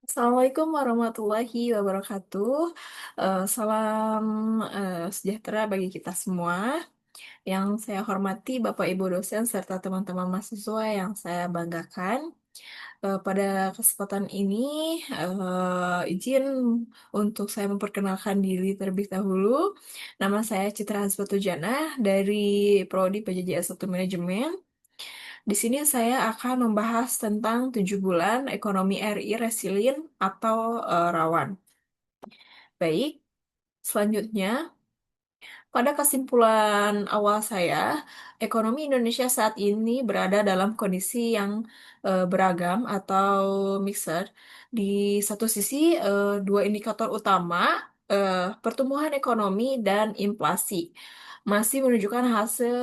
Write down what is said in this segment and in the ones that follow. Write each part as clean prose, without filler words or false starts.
Assalamualaikum warahmatullahi wabarakatuh. Salam sejahtera bagi kita semua. Yang saya hormati Bapak Ibu dosen serta teman-teman mahasiswa yang saya banggakan. Pada kesempatan ini, izin untuk saya memperkenalkan diri terlebih dahulu. Nama saya Citra Hasbatujana dari Prodi PJJ S1 Manajemen. Di sini saya akan membahas tentang 7 bulan ekonomi RI resilient atau rawan. Baik, selanjutnya pada kesimpulan awal saya, ekonomi Indonesia saat ini berada dalam kondisi yang beragam atau mixed. Di satu sisi, dua indikator utama, pertumbuhan ekonomi dan inflasi, masih menunjukkan hasil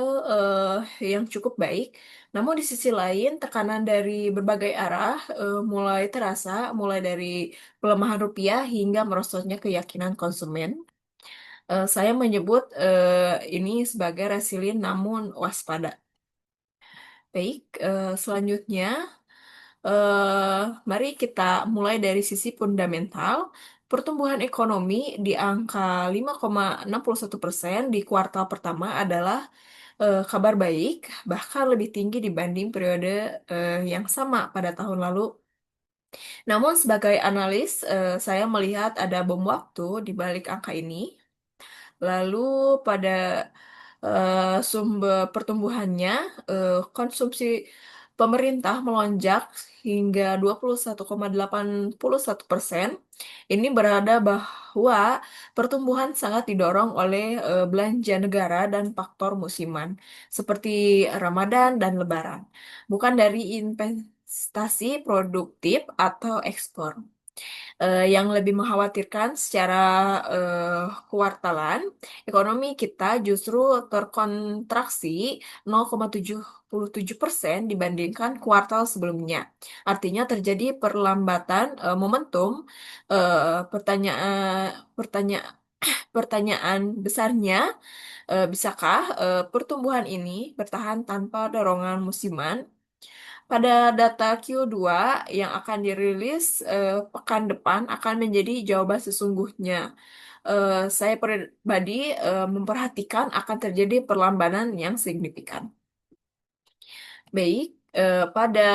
yang cukup baik. Namun di sisi lain, tekanan dari berbagai arah mulai terasa, mulai dari pelemahan rupiah hingga merosotnya keyakinan konsumen. Saya menyebut ini sebagai resilient namun waspada. Baik, selanjutnya mari kita mulai dari sisi fundamental. Pertumbuhan ekonomi di angka 5,61% di kuartal pertama adalah kabar baik, bahkan lebih tinggi dibanding periode yang sama pada tahun lalu. Namun sebagai analis, saya melihat ada bom waktu di balik angka ini. Lalu pada sumber pertumbuhannya, konsumsi pemerintah melonjak hingga 21,81%. Ini berada bahwa pertumbuhan sangat didorong oleh belanja negara dan faktor musiman seperti Ramadan dan Lebaran, bukan dari investasi produktif atau ekspor. Yang lebih mengkhawatirkan secara kuartalan, ekonomi kita justru terkontraksi 0,77% dibandingkan kuartal sebelumnya. Artinya terjadi perlambatan momentum. Pertanyaan besarnya, bisakah pertumbuhan ini bertahan tanpa dorongan musiman? Pada data Q2 yang akan dirilis pekan depan akan menjadi jawaban sesungguhnya. Saya pribadi memperhatikan akan terjadi perlambatan yang signifikan. Baik, pada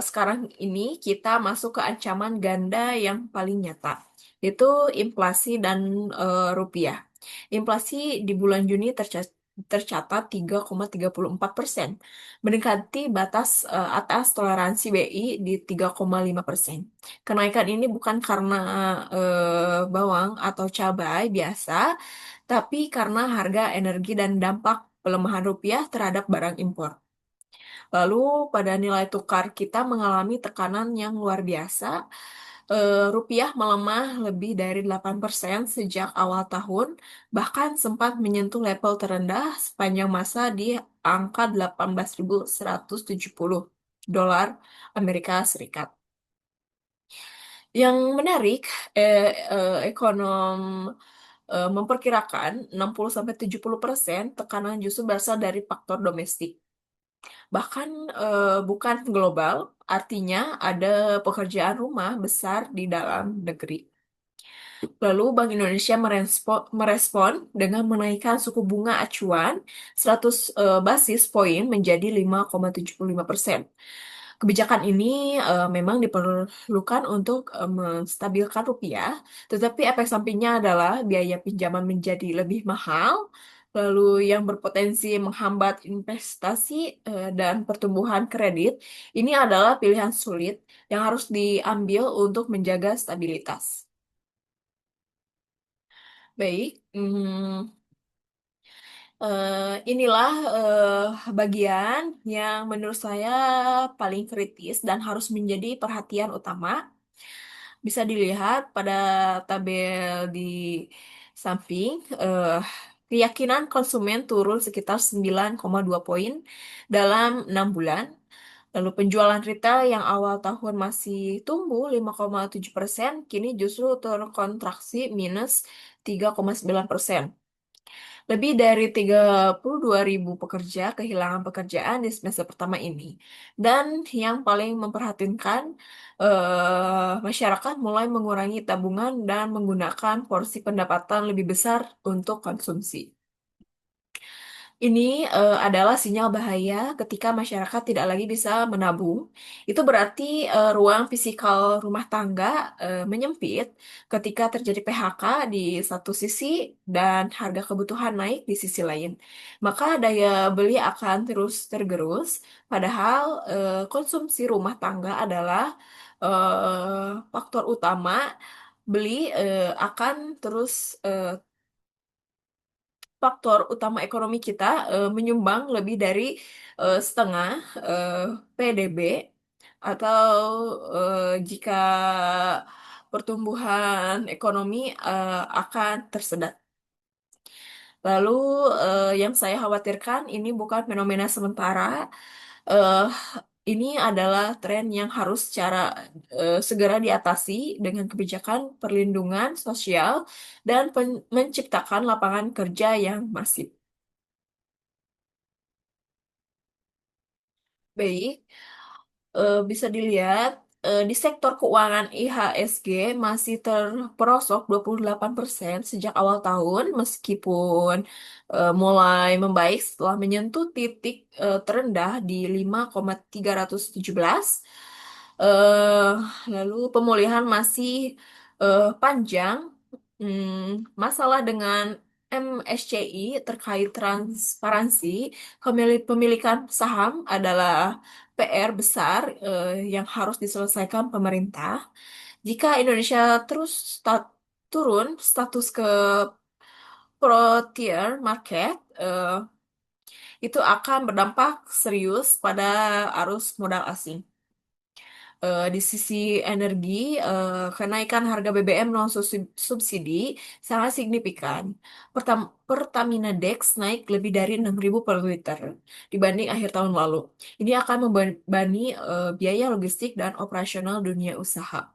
sekarang ini kita masuk ke ancaman ganda yang paling nyata, yaitu inflasi dan rupiah. Inflasi di bulan Juni tercatat 3,34%, mendekati batas atas toleransi BI di 3,5%. Kenaikan ini bukan karena bawang atau cabai biasa, tapi karena harga energi dan dampak pelemahan rupiah terhadap barang impor. Lalu pada nilai tukar kita mengalami tekanan yang luar biasa. Rupiah melemah lebih dari 8% sejak awal tahun, bahkan sempat menyentuh level terendah sepanjang masa di angka 18.170 dolar Amerika Serikat. Yang menarik, ekonom memperkirakan 60-70% tekanan justru berasal dari faktor domestik. Bahkan bukan global, artinya ada pekerjaan rumah besar di dalam negeri. Lalu Bank Indonesia merespon dengan menaikkan suku bunga acuan 100 basis poin menjadi 5,75%. Kebijakan ini memang diperlukan untuk menstabilkan rupiah, tetapi efek sampingnya adalah biaya pinjaman menjadi lebih mahal, lalu yang berpotensi menghambat investasi dan pertumbuhan kredit. Ini adalah pilihan sulit yang harus diambil untuk menjaga stabilitas. Baik, inilah bagian yang menurut saya paling kritis dan harus menjadi perhatian utama. Bisa dilihat pada tabel di samping, keyakinan konsumen turun sekitar 9,2 poin dalam 6 bulan. Lalu penjualan retail yang awal tahun masih tumbuh 5,7%, kini justru terkontraksi minus 3,9%. Lebih dari 32.000 pekerja kehilangan pekerjaan di semester pertama ini. Dan yang paling memprihatinkan, masyarakat mulai mengurangi tabungan dan menggunakan porsi pendapatan lebih besar untuk konsumsi. Ini adalah sinyal bahaya ketika masyarakat tidak lagi bisa menabung. Itu berarti ruang fisikal rumah tangga menyempit ketika terjadi PHK di satu sisi dan harga kebutuhan naik di sisi lain. Maka daya beli akan terus tergerus, padahal konsumsi rumah tangga adalah faktor utama beli akan terus faktor utama ekonomi kita menyumbang lebih dari setengah eh, PDB atau jika pertumbuhan ekonomi akan tersedat. Lalu yang saya khawatirkan ini bukan fenomena sementara, eh, ini adalah tren yang harus secara segera diatasi dengan kebijakan perlindungan sosial dan menciptakan lapangan kerja yang masif. Baik, bisa dilihat di sektor keuangan IHSG masih terperosok 28% sejak awal tahun meskipun mulai membaik setelah menyentuh titik terendah di 5,317. Eh, Lalu pemulihan masih panjang. Masalah dengan MSCI terkait transparansi kepemilikan saham adalah PR besar yang harus diselesaikan pemerintah. Jika Indonesia terus turun status ke pro-tier market, itu akan berdampak serius pada arus modal asing. Di sisi energi, kenaikan harga BBM non subsidi sangat signifikan. Pertamina Dex naik lebih dari 6.000 per liter dibanding akhir tahun lalu. Ini akan membebani biaya logistik dan operasional dunia usaha.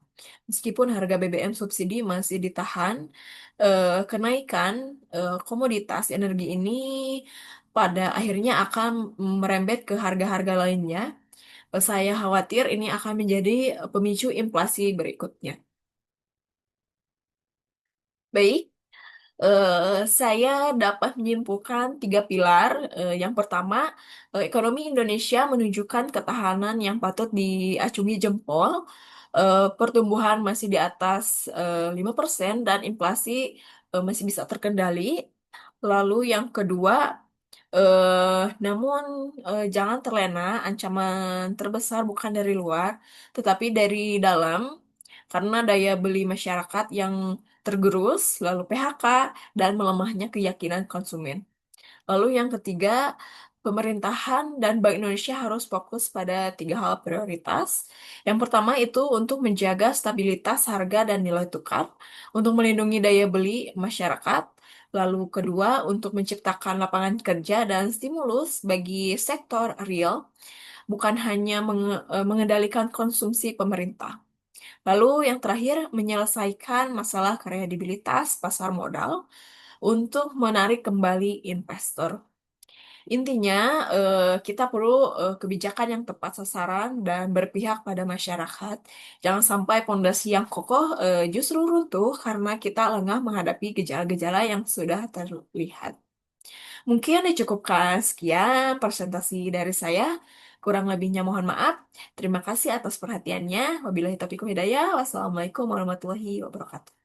Meskipun harga BBM subsidi masih ditahan, kenaikan komoditas energi ini pada akhirnya akan merembet ke harga-harga lainnya. Saya khawatir ini akan menjadi pemicu inflasi berikutnya. Baik, saya dapat menyimpulkan tiga pilar. Yang pertama, ekonomi Indonesia menunjukkan ketahanan yang patut diacungi jempol. Pertumbuhan masih di atas 5% dan inflasi masih bisa terkendali. Lalu yang kedua, namun jangan terlena, ancaman terbesar bukan dari luar, tetapi dari dalam, karena daya beli masyarakat yang tergerus, lalu PHK, dan melemahnya keyakinan konsumen. Lalu yang ketiga, pemerintahan dan Bank Indonesia harus fokus pada tiga hal prioritas. Yang pertama itu untuk menjaga stabilitas harga dan nilai tukar, untuk melindungi daya beli masyarakat. Lalu kedua, untuk menciptakan lapangan kerja dan stimulus bagi sektor real, bukan hanya mengendalikan konsumsi pemerintah. Lalu yang terakhir, menyelesaikan masalah kredibilitas pasar modal untuk menarik kembali investor. Intinya, kita perlu kebijakan yang tepat sasaran dan berpihak pada masyarakat. Jangan sampai pondasi yang kokoh justru runtuh karena kita lengah menghadapi gejala-gejala yang sudah terlihat. Mungkin dicukupkan sekian presentasi dari saya. Kurang lebihnya mohon maaf. Terima kasih atas perhatiannya. Wabillahi taufiq wal hidayah. Wassalamualaikum warahmatullahi wabarakatuh.